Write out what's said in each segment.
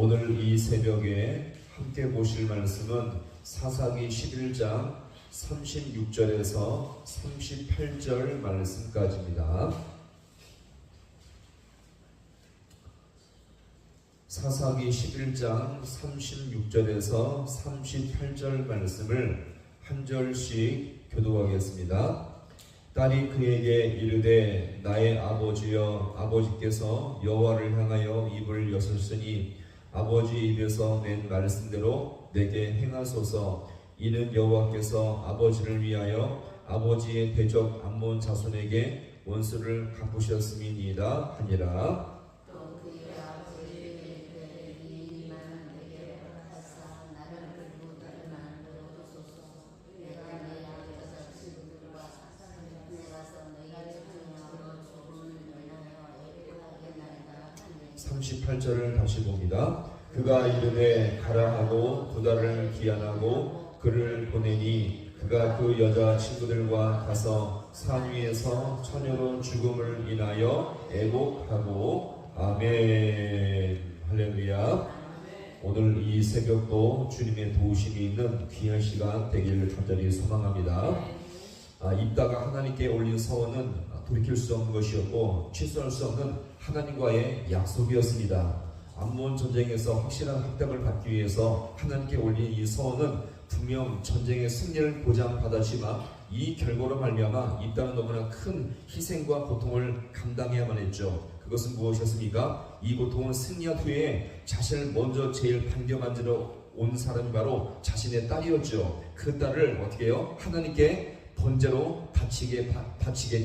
오늘 이 새벽에 함께 보실 말씀은 사사기 11장 36절에서 38절 말씀까지입니다. 사사기 11장 36절에서 38절 말씀을 한 절씩 교독하겠습니다. 딸이 그에게 이르되 나의 아버지여, 아버지께서 여호와를 향하여 입을 여셨으니 아버지 입에서 낸 말씀대로 내게 행하소서. 이는 여호와께서 아버지를 위하여 아버지의 대적 암몬 자손에게 원수를 갚으셨음이니이다 하니라. (38절을) 다시 봅니다. 그가 이르되 가라 하고 두 달을 기한하고 그를 보내니 그가 그 여자 친구들과 가서 산 위에서 처녀로 죽음을 인하여 애곡하고. 아멘. 할렐루야. 오늘 이 새벽도 주님의 도우심이 있는 귀한 시간 되기를 간절히 소망합니다. 입다가 하나님께 올린 서원은 돌이킬 수 없는 것이었고 취소할 수 없는 하나님과의 약속이었습니다. 암몬 전쟁에서 확실한 획득을 받기 위해서 하나님께 올린 이 서원은 분명 전쟁의 승리를 보장받았지만 이 결과로 말미암아 입다는 너무나 큰 희생과 고통을 감당해야만 했죠. 그것은 무엇이었습니까? 이 고통을 승리한 후에 자신을 먼저 제일 반겨만지러 온 사람이 바로 자신의 딸이었죠. 그 딸을 어떻게 해요? 하나님께 번제로 바치게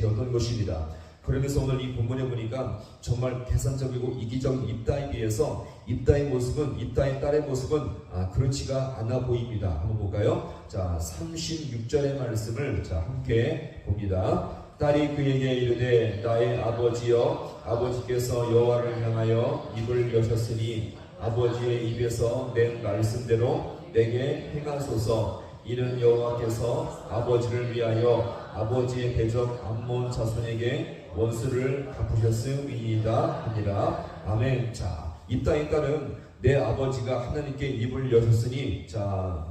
되었던 것입니다. 그러면서 오늘 이 본문에 보니까 정말 계산적이고 이기적인 입다에 비해서 입다의 모습은, 입다의 딸의 모습은 그렇지가 않아 보입니다. 한번 볼까요? 자, 36절의 말씀을 함께 봅니다. 딸이 그에게 이르되 나의 아버지여, 아버지께서 여호와를 향하여 입을 여셨으니 아버지의 입에서 낸 말씀대로 내게 행하소서. 이는 여호와께서 아버지를 위하여 아버지의 대적 암몬 자손에게 원수를 갚으셨음이니이다 하니라. 아멘. 자, 입다의 딸은 내 아버지가 하나님께 입을 여셨으니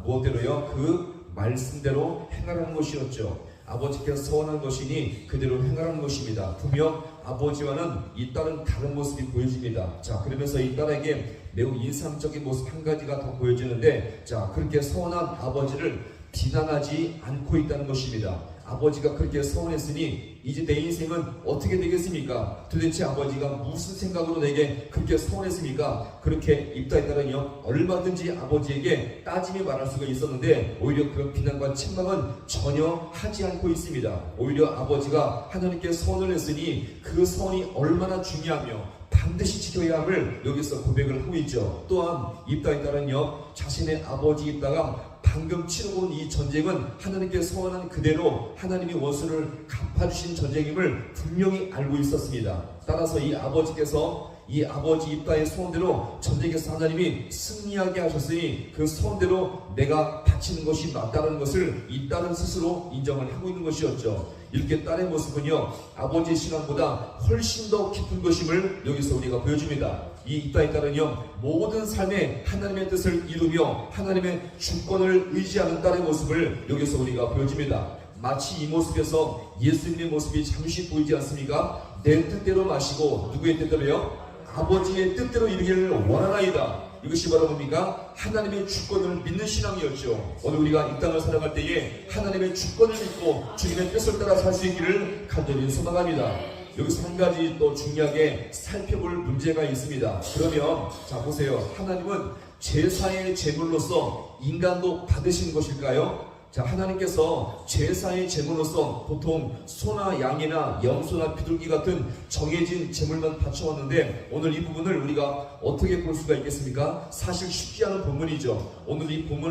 무엇대로요? 그 말씀대로 행하라는 것이었죠. 아버지께서 서원한 것이니 그대로 행하라는 것입니다. 분명 아버지와는 이 딸은 다른 모습이 보여집니다. 그러면서 이 딸에게 매우 인상적인 모습 한 가지가 더 보여지는데, 그렇게 서원한 아버지를 비난하지 않고 있다는 것입니다. 아버지가 그렇게 서운했으니 이제 내 인생은 어떻게 되겠습니까? 도대체 아버지가 무슨 생각으로 내게 그렇게 서운했습니까? 그렇게 입다에 따르면 얼마든지 아버지에게 따지며 말할 수가 있었는데 오히려 그런 비난과 책망은 전혀 하지 않고 있습니다. 오히려 아버지가 하나님께 서원을 했으니 그 서원이 얼마나 중요하며 반드시 지켜야 함을 여기서 고백을 하고 있죠. 또한 입다에 따르면 자신의 아버지 입다가 방금 치러본 이 전쟁은 하나님께 서원한 그대로 하나님이 원수를 갚아주신 전쟁임을 분명히 알고 있었습니다. 따라서 이 아버지께서 이 아버지 입다의 소원대로 전쟁에서 하나님이 승리하게 하셨으니 그 소원대로 내가 바치는 것이 맞다는 것을 이 딸은 스스로 인정을 하고 있는 것이었죠. 이렇게 딸의 모습은요, 아버지의 신앙보다 훨씬 더 깊은 것임을 여기서 우리가 보여줍니다. 이 입다의 딸은요, 모든 삶에 하나님의 뜻을 이루며 하나님의 주권을 의지하는 딸의 모습을 여기서 우리가 보여줍니다. 마치 이 모습에서 예수님의 모습이 잠시 보이지 않습니까? 내 뜻대로 마시고 누구의 뜻대로요? 아버지의 뜻대로 이루기를 원하나이다. 이것이 바로 뭡니까? 하나님의 주권을 믿는 신앙이었죠. 오늘 우리가 이 땅을 살아갈 때에 하나님의 주권을 믿고 주님의 뜻을 따라 살 수 있기를 간절히 소망합니다. 여기서 한 가지 또 중요하게 살펴볼 문제가 있습니다. 그러면 보세요. 하나님은 제사의 제물로서 인간도 받으시는 것일까요? 하나님께서 제사의 제물로서 보통 소나 양이나 염소나 비둘기 같은 정해진 제물만 바쳐왔는데 오늘 이 부분을 우리가 어떻게 볼 수가 있겠습니까? 사실 쉽지 않은 본문이죠. 오늘 이 본문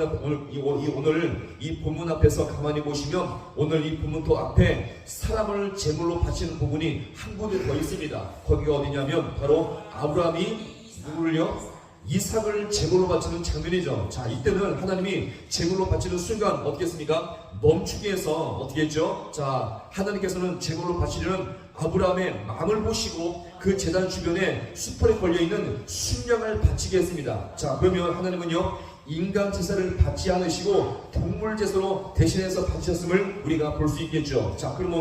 앞에서 가만히 보시면 오늘 이 본문도 앞에 사람을 제물로 바치는 부분이 한 군데 더 있습니다. 거기가 어디냐면 바로 아브라함이 누구를요? 이삭을 제물로 바치는 장면이죠. 이때는 하나님이 제물로 바치는 순간 어떻겠습니까? 멈추게 해서 어떻게 했죠? 자, 하나님께서는 제물로 바치려는 아브라함의 마음을 보시고 그 제단 주변에 수풀에 걸려있는 순양을 바치게 했습니다. 자, 그러면 하나님은요, 인간 제사를 받지 않으시고 동물 제사로 대신해서 바치셨음을 우리가 볼 수 있겠죠. 자, 그럼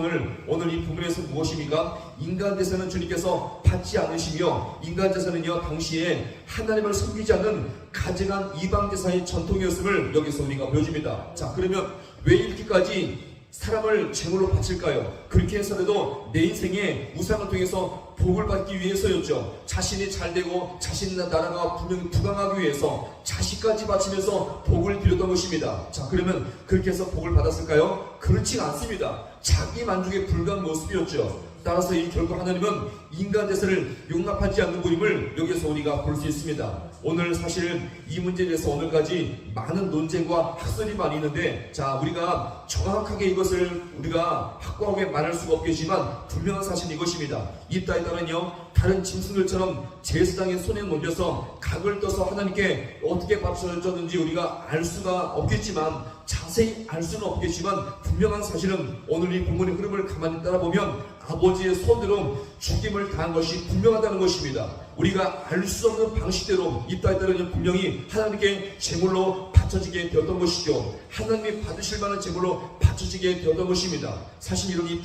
오늘 이 부분에서 무엇입니까? 인간 제사는 주님께서 받지 않으시며, 인간 제사는요, 당시에 하나님을 섬기지 않는 가증한 이방 제사의 전통이었음을 여기서 우리가 보여줍니다. 자, 그러면 왜 이렇게까지 사람을 제물로 바칠까요? 그렇게 해서라도 내 인생에 우상을 통해서 복을 받기 위해서였죠. 자신이 잘되고 자신 나라가 분명히 부강하기 위해서 자식까지 바치면서 복을 빌었던 것입니다. 자, 그러면 그렇게 해서 복을 받았을까요? 그렇지 않습니다. 자기 만족에 불과한 모습이었죠. 따라서 이 결국 하나님은 인간 제사를 용납하지 않는 분임을 여기서 우리가 볼 수 있습니다. 오늘 사실 이 문제에 대해서 오늘까지 많은 논쟁과 학설이 많이 있는데, 자, 우리가 정확하게 이것을 우리가 확고하게 말할 수가 없겠지만 분명한 사실은 이것입니다. 이 따에 따른요, 다른 짐승들처럼 제사장의 손에 몰려서 각을 떠서 하나님께 어떻게 바쳐졌는지 우리가 알 수가 없겠지만, 자세히 알 수는 없겠지만 분명한 사실은 오늘 이 본문의 흐름을 가만히 따라보면 아버지의 손으로 죽임을 당한 것이 분명하다는 것입니다. 우리가 알 수 없는 방식대로 이 딸에 따르면 분명히 하나님께 제물로 바쳐지게 되었던 것이죠. 하나님이 받으실 만한 제물로 바쳐지게 되었던 것입니다. 사실 이런 이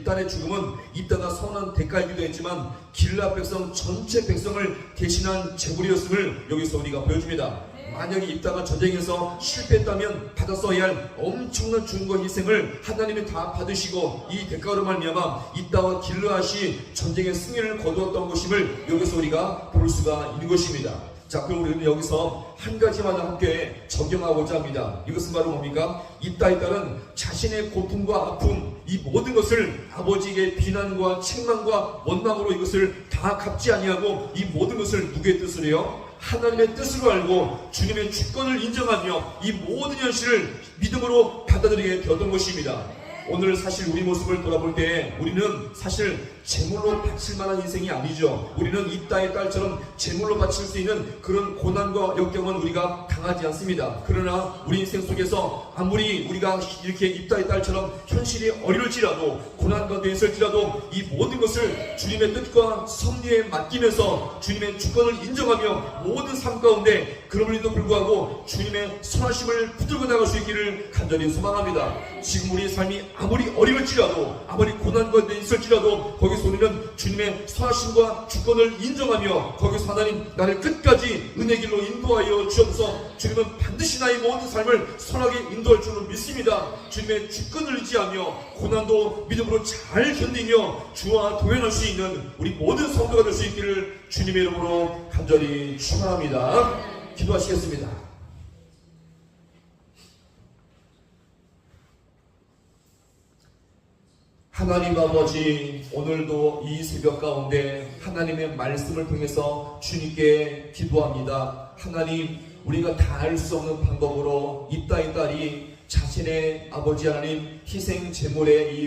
딸의 죽음은 이 딸가 선한 대가이기도 했지만 길라 백성 전체 백성을 대신한 제물이었음을 여기서 우리가 보여줍니다. 만약에 입다가 전쟁에서 실패했다면 받았어야 할 엄청난 죽음과 희생을 하나님이 다 받으시고 이 대가로 말미암아 입다와 길르앗이 전쟁의 승리를 거두었던 것임을 여기서 우리가 볼 수가 있는 것입니다. 자, 그럼 우리는 여기서 한 가지만 함께 적용하고자 합니다. 이것은 바로 뭡니까? 입다의 딸은 자신의 고통과 아픔, 이 모든 것을 아버지에게 비난과 책망과 원망으로 이것을 다 갚지 아니하고 이 모든 것을 누구의 뜻으로 해요? 하나님의 뜻으로 알고 주님의 주권을 인정하며 이 모든 현실을 믿음으로 받아들이게 되었던 것입니다. 오늘 사실 우리 모습을 돌아볼 때 우리는 사실 제물로 바칠 만한 인생이 아니죠. 우리는 입다의 딸처럼 제물로 바칠 수 있는 그런 고난과 역경은 우리가 당하지 않습니다. 그러나 우리 인생 속에서 아무리 우리가 이렇게 입다의 딸처럼 현실이 어려울지라도 고난 가운데 있을지라도 이 모든 것을 주님의 뜻과 섭리에 맡기면서 주님의 주권을 인정하며 모든 삶 가운데 그럼에도 불구하고 주님의 선하심을 붙들고 나갈 수 있기를 간절히 소망합니다. 지금 우리의 삶이 아무리 어려울지라도 아무리 고난 가운데 있을지라도 거기서 우리는 주님의 선하심과 주권을 인정하며 거기서 하나님 나를 끝까지 은혜 길로 인도하여 주옵소서. 주님은 반드시 나의 모든 삶을 선하게 인도할 줄로 믿습니다. 주님의 주권을 의지하며 고난도 믿음으로 잘 견디며 주와 동행할 수 있는 우리 모든 성도가 될 수 있기를 주님의 이름으로 간절히 축원합니다. 기도하시겠습니다. 하나님 아버지, 오늘도 이 새벽 가운데 하나님의 말씀을 통해서 주님께 기도합니다. 하나님, 우리가 다 알 수 없는 방법으로 입다의 딸이 자신의 아버지 하나님 희생 제물의 이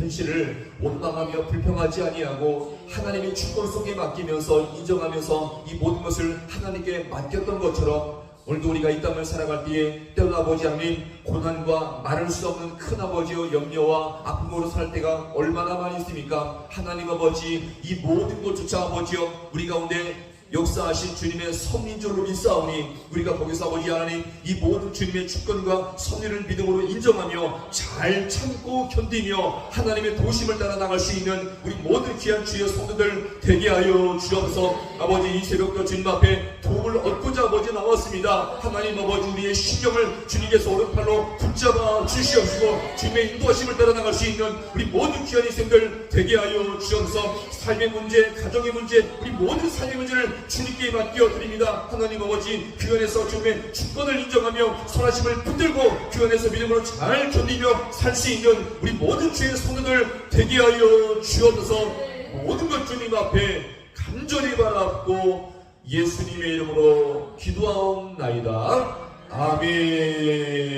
현실을 원망하며 불평하지 아니하고 하나님의 주권 속에 맡기면서 인정하면서 이 모든 것을 하나님께 맡겼던 것처럼 오늘도 우리가 이 땅을 살아갈 때에 때로 아버지 하나님 고난과 말할 수 없는 큰 아버지의 염려와 아픔으로 살 때가 얼마나 많이 있습니까? 하나님 아버지, 이 모든 것조차 아버지여 우리 가운데 역사하신 주님의 섭리인 줄로 믿사오니 우리가 거기서 아버지 하나님 이 모든 주님의 주권과 섭리를 믿음으로 인정하며 잘 참고 견디며 하나님의 도심을 따라 나갈 수 있는 우리 모든 귀한 주의 성도들 되게 하여 주옵소서. 아버지, 이 새벽도 주님 앞에 도움을 얻고자 아버지 나왔습니다. 하나님 아버지, 우리의 신경을 주님께서 오른팔로 붙잡아 주시옵시고 주님의 인도하심을 따라 나갈 수 있는 우리 모든 귀한 인생들 되게 하여 주옵소서. 삶의 문제, 가정의 문제, 우리 모든 삶의 문제를 주님께 맡겨드립니다. 하나님 아버지, 그 안에서 주님의 주권을 인정하며 선하심을 붙들고 그 안에서 믿음으로 잘 견디며 살 수 있는 우리 모든 주의 성도들 되게 하여 주옵소서. 모든 것 주님 앞에 간절히 바랍고 예수님의 이름으로 기도하옵나이다. 아멘.